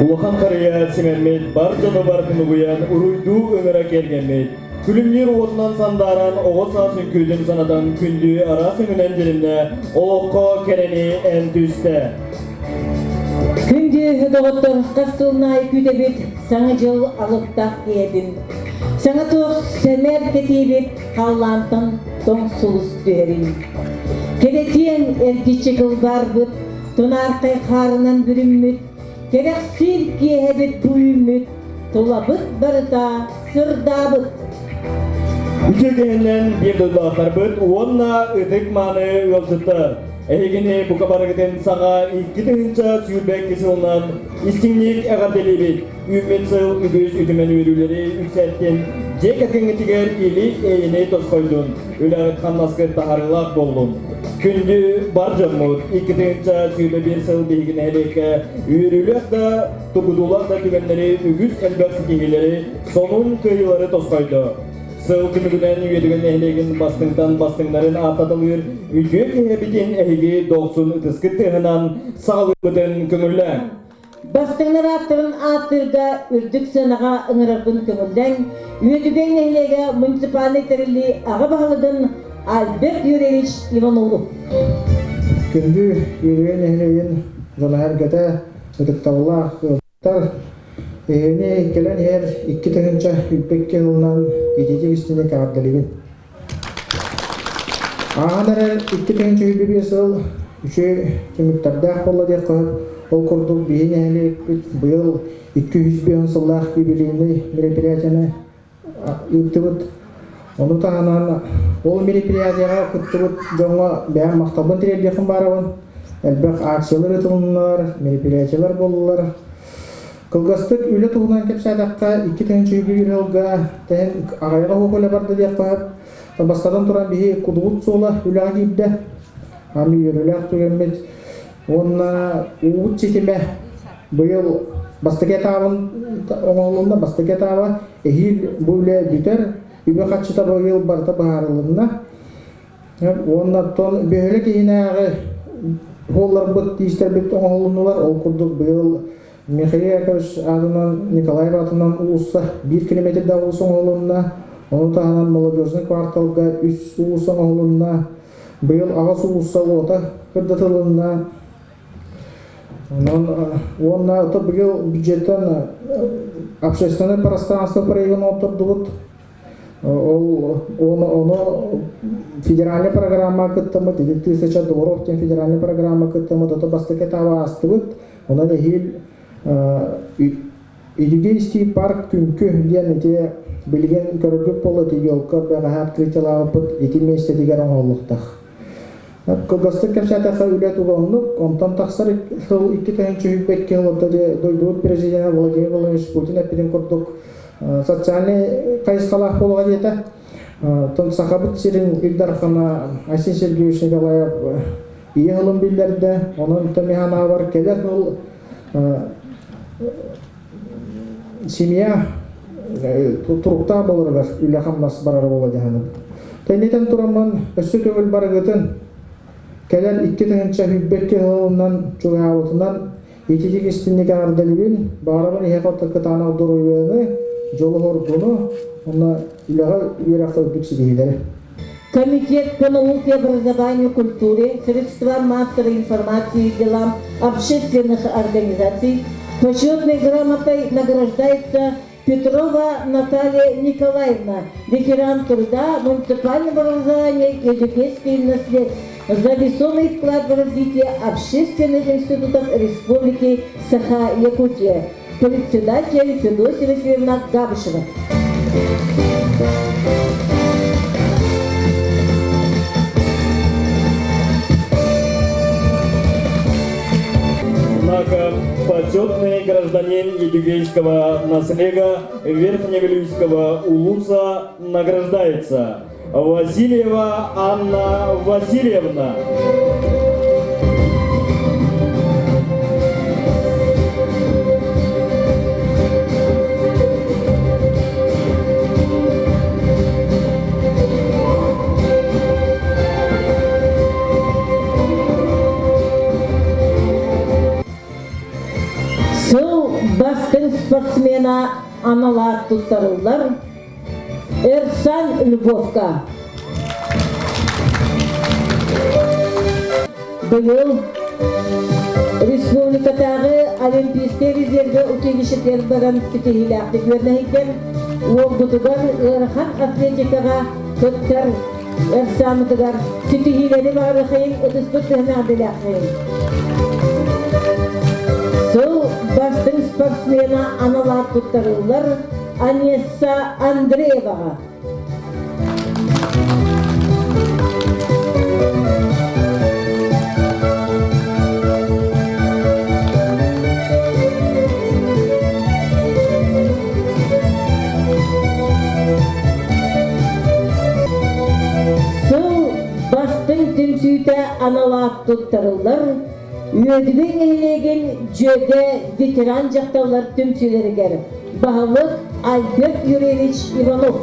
Улахан Кария Семенмет баржаны бардың ұғыян ұруйду өңірі келгенмет. Күлімнер отынан сандаран оғыз асын күлдің санадан күнді арасын үнен жерімді олыққа керені ән түсті. Күнді ұдығыттыр қастылына күйтебет саңы жыл алыптақ едім. Саңы тоқ сәмер кетебет қаллантын тоң сұлыс дөрін. Келетен әргечі қылдар бұд, тұнарқай қарынан бүріммет. Керек сирки әбет бұйымет, тұлабыт барыта сұрдабыт. Үчегеннен берді дақтар бұд, онна ұтық маны өлсітті. Әйгіне бұқа барығытын саға 2-інші сүйірбәк кесілінен істіңнек әғарделі бет. Үмет сыл үгіз үтімен өрілері үксәттен жек әкеңітігер елік әйіне тосқойдың. Өлі қаннасқы тағарылақ болдың. Күнді бар жаммұд, 2-інші сүйірбе бір сыл бейгін әлекі өрілік да, тұғыдулақ да түгенлері үгіз әлбәқсі кегелері сонун көйлері тосқойды. Сыл күнігінен үйедіген әйлеген бастыңдарын артадылыр, үйден әбітен әйге доқсын ұтысқыттығынан сағылығыдың көңілі. Бастыңнар аттырын аттырда үрдік сынаға ыңырығын көңілден, үйедіген әйлеге муниципалный тәрілі аға бағылыдың Альберт Юрьевич Иванову. Күнді үйедіген әйлеген жона әргеті ұтықтауылақ ұлттар Эне келен ер 2-тігінші үппекке ұлынан ететі үстіне кағардалығын. Ағандар әр 2-тігінші үппе бір сыл үші кеміктардақ болы дек қойып, ол құрдық бейін әлі өкпет бұйыл 200 сыллақ юбилейный мероприятияны өтті бұд. Оны тағанан ол мероприятияға күтті бұд жоңға бәйін мақтабын тірелдеқін барауын. Әлбәқ акциялар өтілінлар, мероприятиялар болылар. Кылгастык үлі туғынан кеп сәдаққа 2-тігінші үйгі үліға тәйін ағайға оқылы барды деп қойып, бастадан тұран бейі құдығыт сола үліға кейіпді. Ами үліғ түгенмет. Онына ұғыт секеме бұйыл бастыке табын оңалығында бастыке табы әйіл бұйлі бүтер үйбе қатшыта бұйыл барты бағарылығына. Онына тон бөйлі кейіне ағы олар бұд дейістер бет оңалығынулар ол құрдық бұйыл Михаил Яковлевич адынан Николай атынан уусса 1 километрде уусың олуна, оны тағынан молодежный кварталға 3 уусың олуна, быйыл ағас уусса ота кырдатылына. Онна ота быйыл бюджеттен общественное пространство проявлено отырдығыт. Оны федеральный программа кыттымыт, 1000 долларов федеральный программа кыттымыт, ота бастыке тава астығыт, оны дегил Идюгейский парк күнкі ден ете білген көрілік болы тегі олқы бәға открытиялағы бұд еті месте деген оңғалықтақ. Gastır kapsata ület uğunluk, ondan taksar hıl 2 təhінші hübbet kehilata doyduğu prezident Vladimir Vladimirovич Putin epidem kurduk социальный кайысқалақ болуға деді. Тон сақабыт сирин Илдархана Айсен Сергеевич Николаев ие ғылым билдерді. Оның томихана бар келер бұл семья тұрықта болыр бар. Үйлі қамнасы барар болуға дегенім. Тәйнетен тұрамын өсі төгіл барығытын келер 2 тәңінші хүббетке ғылымнан чуға ауытынан ететек істіннеге ардалыбын бағарабын ехалтық кытаны ұдыру жолы ордуну, она илага вераха удуксидиделер. Комитет по науке, образованию, культуре, средства массовой информации и делам общественных организаций почетной грамотой награждается Петрова Наталья Николаевна, ветеран труда, муниципального образования и европейский наследие, за весомый вклад в развитие общественных институтов Республики Саха-Якутия. Председатель Федосия Васильевна Габышева. Однако почетный гражданин Едюгейского наслега Верхневилюйского улуса награждается Васильева Анна Васильевна. Бастың спортсмена аналар тұттарылар Эрсан Львовка. Бұл республикатағы олимпийский резерві училищетер баран кетегіләқті көрнәйкен олдытығар ұрхан атлетикаға көттер Эрсанытығар кетегілері бары қайын ұтыспыттығына адылақайын. Сол бастың спортсмена аналар тұттарылар Анесса Андрееваға. Сол бастың түмсүйті аналар тұттарылар Өдігін ейлеген жөде ветеран жақтаулар түмсілергер Бағалық Альберт Юрьевич Иванов.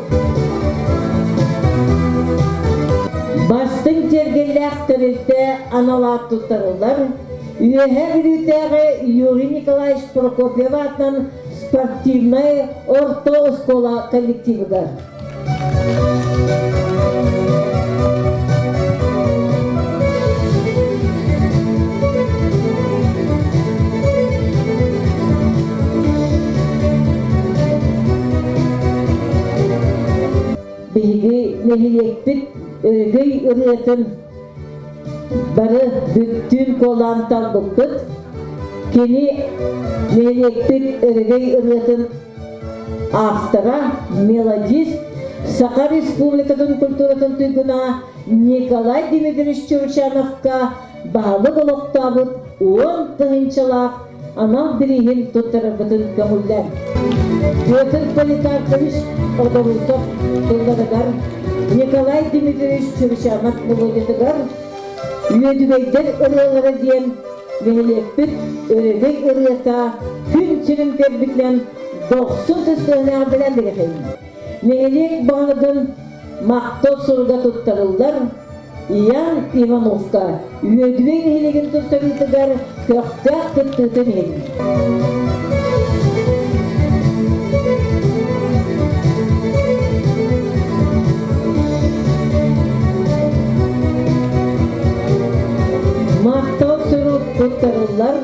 Бастың тергелләқ тірілті аналар тұттарылар Үйәхә бірютәғі Юрий Николаевич Прокопьев атынан спортивная орто-школа коллективігі. Bilgi nehiyektik örgüy ırıtın barı bütün kolan taldıktık. Keni nehiyektik örgüy ırıtın автора, мелодист, Саха Республикатын культуратын түйгіна Николай Дмитриевич Чурчановка бағалы болуқтабыт 10 тығынчылақ анал бірейін тұттырыбытын көмілдер. Петр Поликарпович Ордовусов тұлдарыгар, Николай Дмитриевич Чурчанов болудетігар, үйедігейдер ұрылары ден, вегелекпіт өрегей ұрыта, күн сирін тербітлен 90 тыстығына білен дегейін. Вегелек бағыдың мақтау сұруға тұттарылдар, Ян Ивановка, үйедігей вегелеген тұттарылдығар көқтәк тұттытын едім. Мақтау сұруқ тұттарылдар,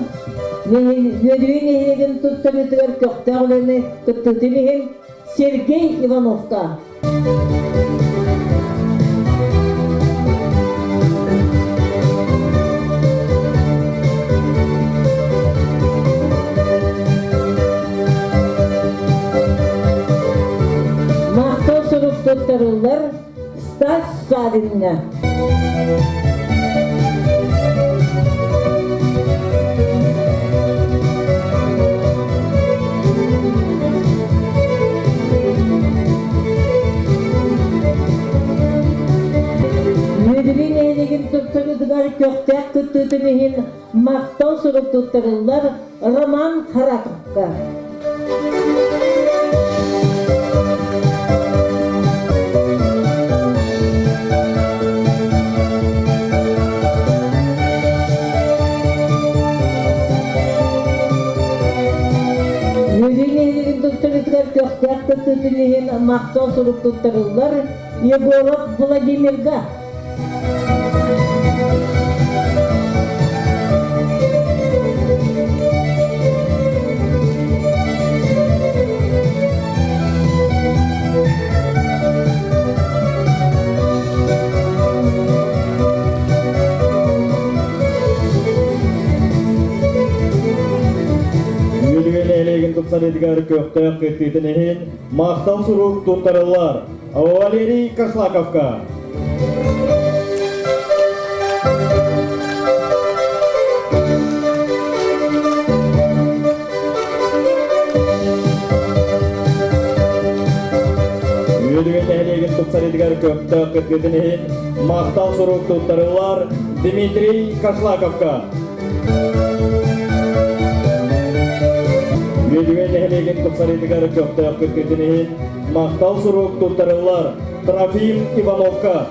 Өдуен ехеген тұттарылдығар көқтәғылеріне тұттытын Сергей Ивановка. Мақтау сұруқ тұттарылдар Стас Савинна. tütünihin maktan sorup tuttururlar Roman Karakovka. Yüzünü tuttururlar köktakta tütünihin maktan sorup tuttururlar Yegorov Vladimirga. Yüzüğün eğleyin tutsan edgar köktak ettiğinihin maktan suruk tuttururlar. Valeri Kaslakovka. Yüzüğün eğleyin tutsan edgar köktak ettiğinihin maktan suruk tuttururlar. Dmitri Kaslakovka. Yüzüğün eğleyin tutsan edgar köktak ettiğinihin maktan suruk tuttururlar. Trofim Ivanovka.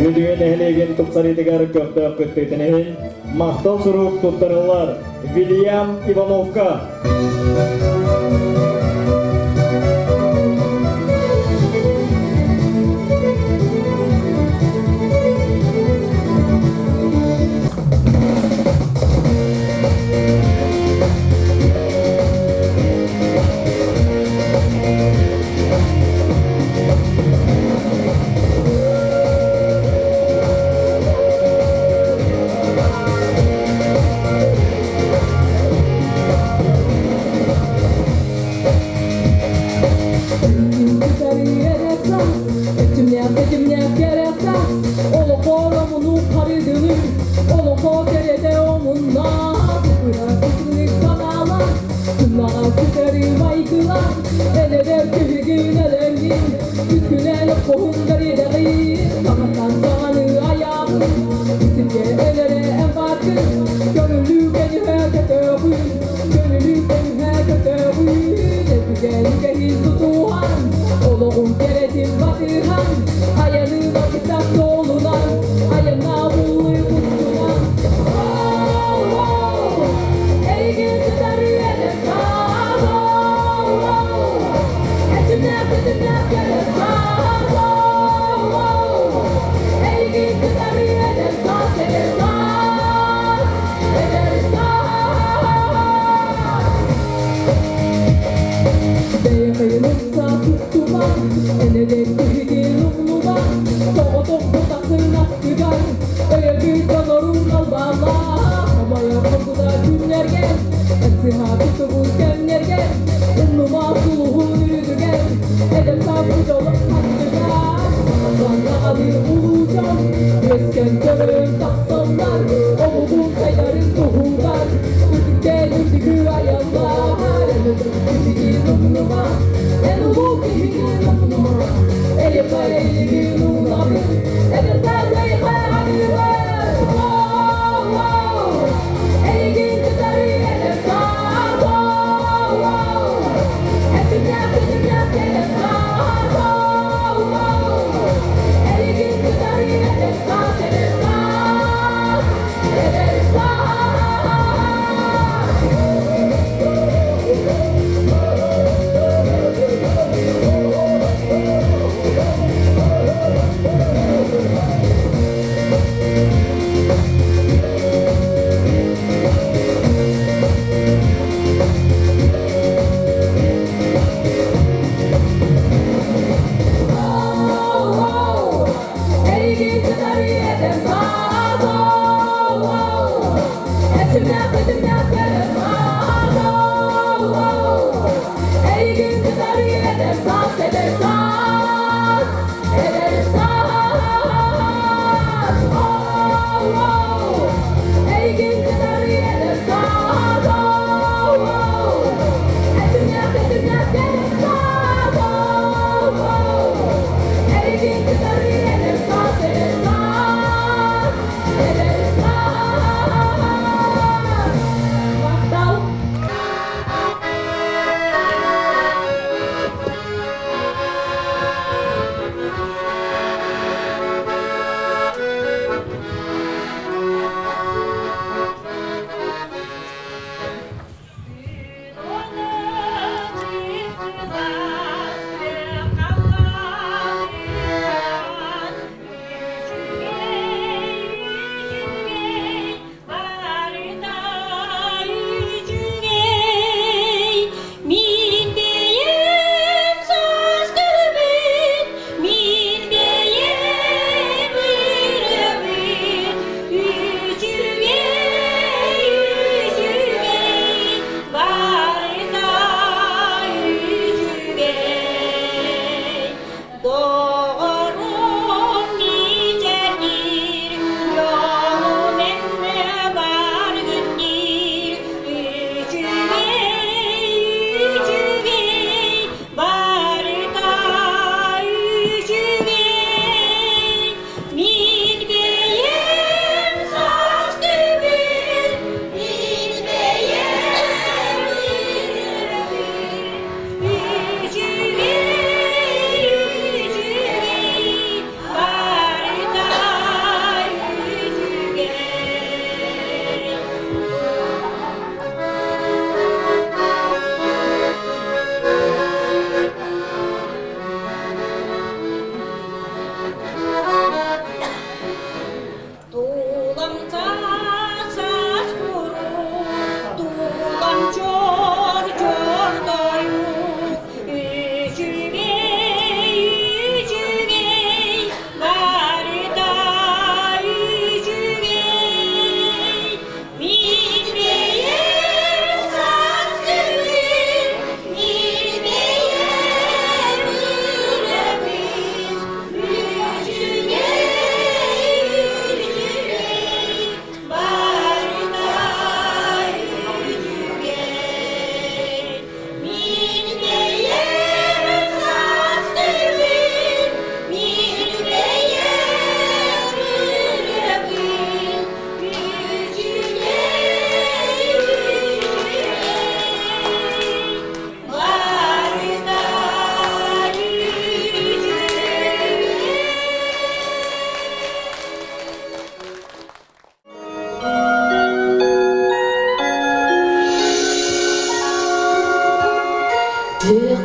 Yüzüğün eğleyin tutsan edgar köktak ettiğinihin maktan suruk tuttururlar. William Ivanovka.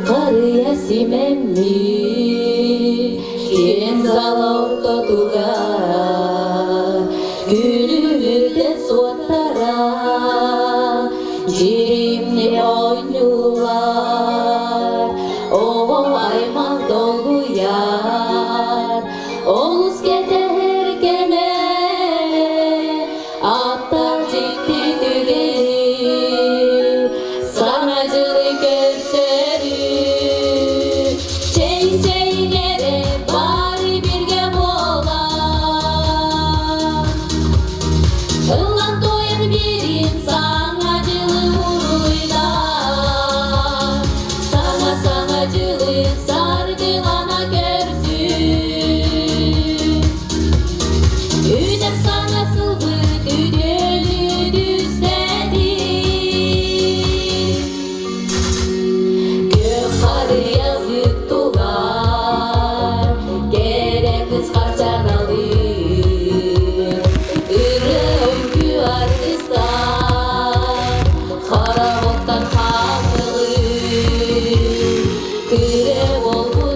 Karıya simemli Ken zala ortotuga Gülümürde suatara Cirimli oynular O ayman dolgu yar Olus kete herkeme Attar ciddi tügeri Sanacılı gözleri Çeynere bari birge bola Kıllan doyan bir insan acılı vuruylar Sana acılı sargılana görsün Ünem sana sıldık üdülü düzledim Gök karı yazık tuğar Gerek kıskarcan alır Irı öykü artistlar Kara ottan kalkılır Kıre olgu